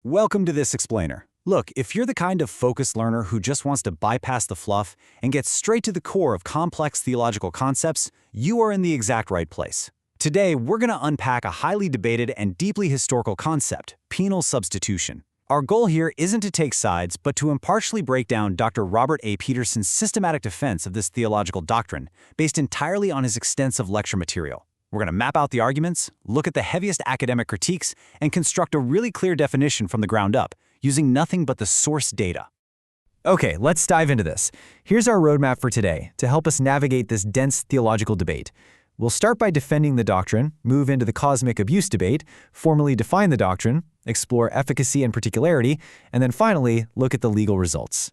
Welcome to this explainer. Look, if you're the kind of focused learner who just wants to bypass the fluff and get straight to the core of complex theological concepts, you are in the exact right place. Today, we're going to unpack a highly debated and deeply historical concept, penal substitution. Our goal here isn't to take sides, but to impartially break down Dr. Robert A. Peterson's systematic defense of this theological doctrine, based entirely on his extensive lecture material. We're going to map out the arguments, look at the heaviest academic critiques, and construct a really clear definition from the ground up, using nothing but the source data. Okay, let's dive into this. Here's our roadmap for today to help us navigate this dense theological debate. We'll start by defending the doctrine, move into the cosmic abuse debate, formally define the doctrine, explore efficacy and particularity, and then finally look at the legal results.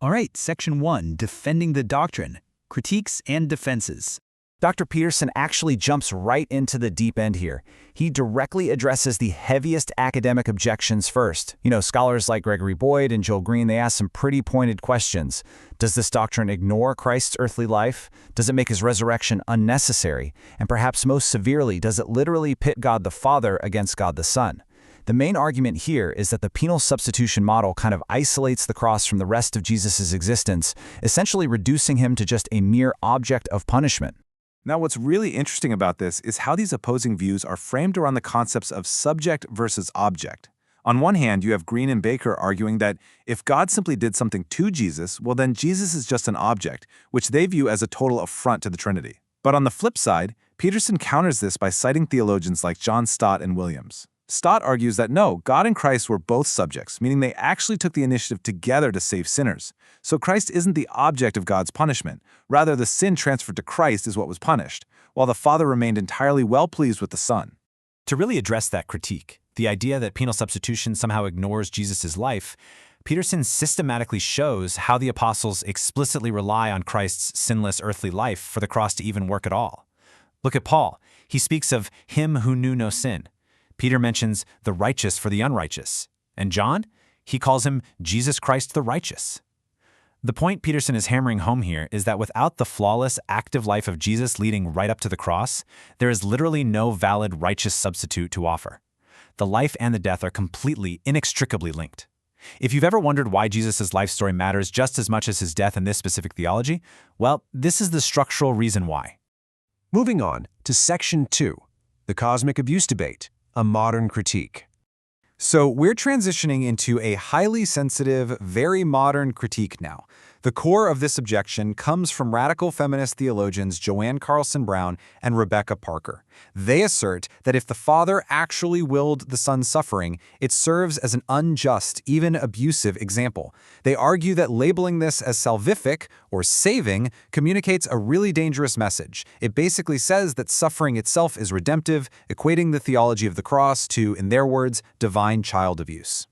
All right, Section 1, Defending the Doctrine, Critiques and Defenses. Dr. Peterson actually jumps right into the deep end here. He directly addresses the heaviest academic objections first. Scholars like Gregory Boyd and Joel Green, they ask some pretty pointed questions. Does this doctrine ignore Christ's earthly life? Does it make his resurrection unnecessary? And perhaps most severely, does it literally pit God the Father against God the Son? The main argument here is that the penal substitution model kind of isolates the cross from the rest of Jesus' existence, essentially reducing him to just a mere object of punishment. Now, what's really interesting about this is how these opposing views are framed around the concepts of subject versus object. On one hand, you have Green and Baker arguing that if God simply did something to Jesus, well then Jesus is just an object, which they view as a total affront to the Trinity. But on the flip side, Peterson counters this by citing theologians like John Stott and Williams. Stott argues that no, God and Christ were both subjects, meaning they actually took the initiative together to save sinners. So Christ isn't the object of God's punishment. Rather, the sin transferred to Christ is what was punished, while the Father remained entirely well pleased with the Son. To really address that critique, the idea that penal substitution somehow ignores Jesus' life, Peterson systematically shows how the apostles explicitly rely on Christ's sinless earthly life for the cross to even work at all. Look at Paul. He speaks of him who knew no sin. Peter mentions the righteous for the unrighteous. And John? He calls him Jesus Christ the righteous. The point Peterson is hammering home here is that without the flawless, active life of Jesus leading right up to the cross, there is literally no valid righteous substitute to offer. The life and the death are completely, inextricably linked. If you've ever wondered why Jesus' life story matters just as much as his death in this specific theology, well, this is the structural reason why. Moving on to Section 2, the cosmic abuse debate. A modern critique. So we're transitioning into a highly sensitive, very modern critique now. The core of this objection comes from radical feminist theologians Joanne Carlson Brown and Rebecca Parker. They assert that if the Father actually willed the Son's suffering, it serves as an unjust, even abusive example. They argue that labeling this as salvific, or saving, communicates a really dangerous message. It basically says that suffering itself is redemptive, equating the theology of the cross to, in their words, divine child abuse.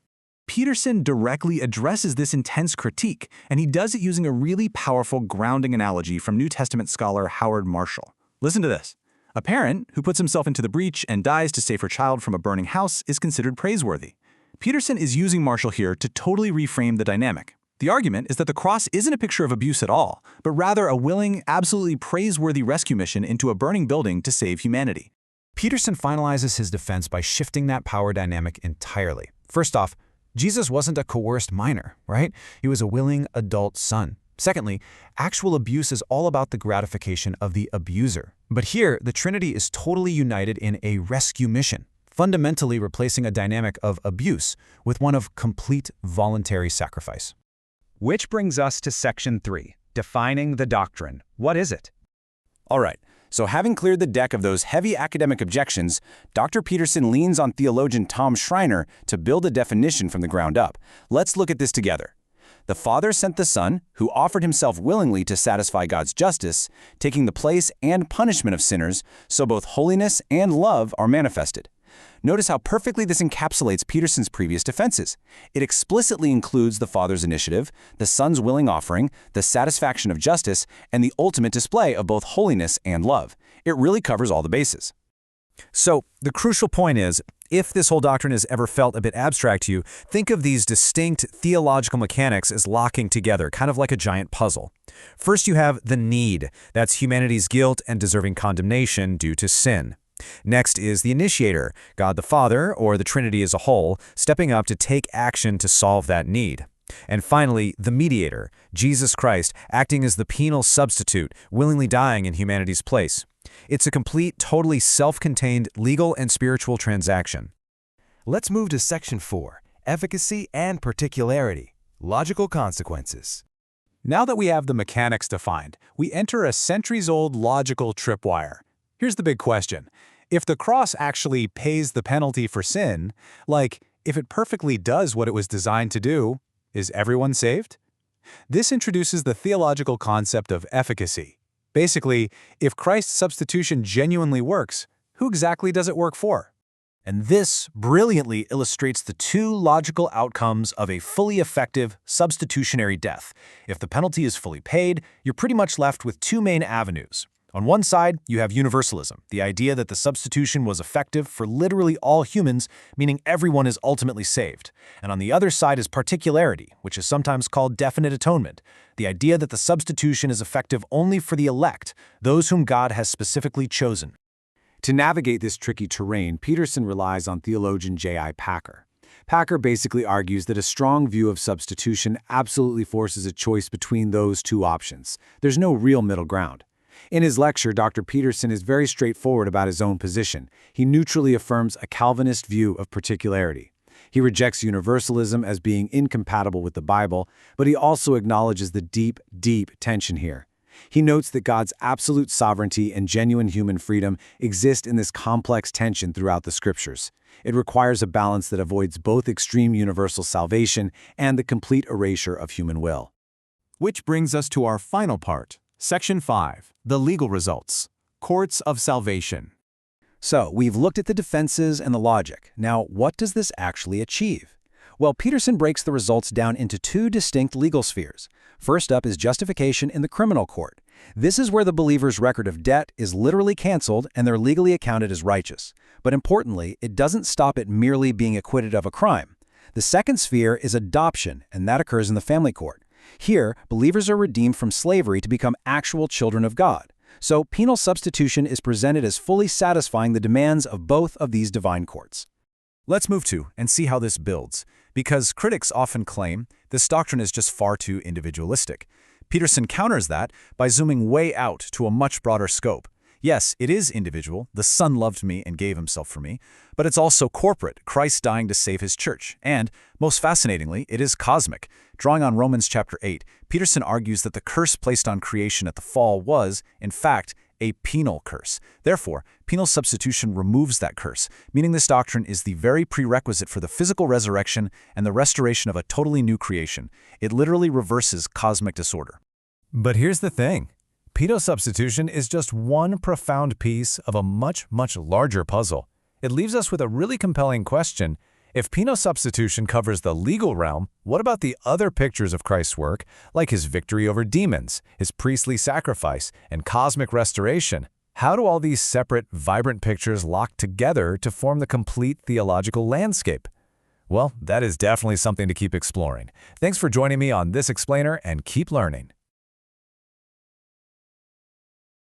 Peterson directly addresses this intense critique, and he does it using a really powerful grounding analogy from New Testament scholar Howard Marshall. Listen to this. A parent who puts himself into the breach and dies to save her child from a burning house is considered praiseworthy. Peterson is using Marshall here to totally reframe the dynamic. The argument is that the cross isn't a picture of abuse at all, but rather a willing, absolutely praiseworthy rescue mission into a burning building to save humanity. Peterson finalizes his defense by shifting that power dynamic entirely. First off, Jesus wasn't a coerced minor, right? He was a willing adult son. Secondly, actual abuse is all about the gratification of the abuser. But here, the Trinity is totally united in a rescue mission, fundamentally replacing a dynamic of abuse with one of complete voluntary sacrifice. Which brings us to Section 3, Defining the Doctrine. What is it? All right. So having cleared the deck of those heavy academic objections, Dr. Peterson leans on theologian Tom Schreiner to build a definition from the ground up. Let's look at this together. The Father sent the Son, who offered himself willingly to satisfy God's justice, taking the place and punishment of sinners, so both holiness and love are manifested. Notice how perfectly this encapsulates Peterson's previous defenses. It explicitly includes the Father's initiative, the Son's willing offering, the satisfaction of justice, and the ultimate display of both holiness and love. It really covers all the bases. So, the crucial point is, if this whole doctrine has ever felt a bit abstract to you, think of these distinct theological mechanics as locking together, kind of like a giant puzzle. First, you have the need. That's humanity's guilt and deserving condemnation due to sin. Next is the initiator, God the Father, or the Trinity as a whole, stepping up to take action to solve that need. And finally, the mediator, Jesus Christ, acting as the penal substitute, willingly dying in humanity's place. It's a complete, totally self-contained legal and spiritual transaction. Let's move to Section 4, Efficacy and Particularity, Logical Consequences. Now that we have the mechanics defined, we enter a centuries-old logical tripwire. Here's the big question. If the cross actually pays the penalty for sin, like if it perfectly does what it was designed to do, is everyone saved? This introduces the theological concept of efficacy. Basically, if Christ's substitution genuinely works, who exactly does it work for? And this brilliantly illustrates the two logical outcomes of a fully effective substitutionary death. If the penalty is fully paid, you're pretty much left with two main avenues. On one side, you have universalism, the idea that the substitution was effective for literally all humans, meaning everyone is ultimately saved. And on the other side is particularity, which is sometimes called definite atonement, the idea that the substitution is effective only for the elect, those whom God has specifically chosen. To navigate this tricky terrain, Peterson relies on theologian J.I. Packer. Packer basically argues that a strong view of substitution absolutely forces a choice between those two options. There's no real middle ground. In his lecture, Dr. Peterson is very straightforward about his own position. He neutrally affirms a Calvinist view of particularity. He rejects universalism as being incompatible with the Bible, but he also acknowledges the deep, deep tension here. He notes that God's absolute sovereignty and genuine human freedom exist in this complex tension throughout the Scriptures. It requires a balance that avoids both extreme universal salvation and the complete erasure of human will. Which brings us to our final part. Section 5, the legal results, courts of salvation. So, we've looked at the defenses and the logic. Now, what does this actually achieve? Well, Peterson breaks the results down into two distinct legal spheres. First up is justification in the criminal court. This is where the believer's record of debt is literally canceled and they're legally accounted as righteous. But importantly, it doesn't stop at merely being acquitted of a crime. The second sphere is adoption, and that occurs in the family court. Here, believers are redeemed from slavery to become actual children of God. So, penal substitution is presented as fully satisfying the demands of both of these divine courts. Let's move to and see how this builds, because critics often claim this doctrine is just far too individualistic. Peterson counters that by zooming way out to a much broader scope. Yes, it is individual, the Son loved me and gave himself for me, but it's also corporate, Christ dying to save his church. And, most fascinatingly, it is cosmic. Drawing on Romans chapter 8, Peterson argues that the curse placed on creation at the fall was, in fact, a penal curse. Therefore, penal substitution removes that curse, meaning this doctrine is the very prerequisite for the physical resurrection and the restoration of a totally new creation. It literally reverses cosmic disorder. But here's the thing. Penal substitution is just one profound piece of a much, much larger puzzle. It leaves us with a really compelling question. If penal substitution covers the legal realm, what about the other pictures of Christ's work, like his victory over demons, his priestly sacrifice, and cosmic restoration? How do all these separate, vibrant pictures lock together to form the complete theological landscape? Well, that is definitely something to keep exploring. Thanks for joining me on this explainer, and keep learning.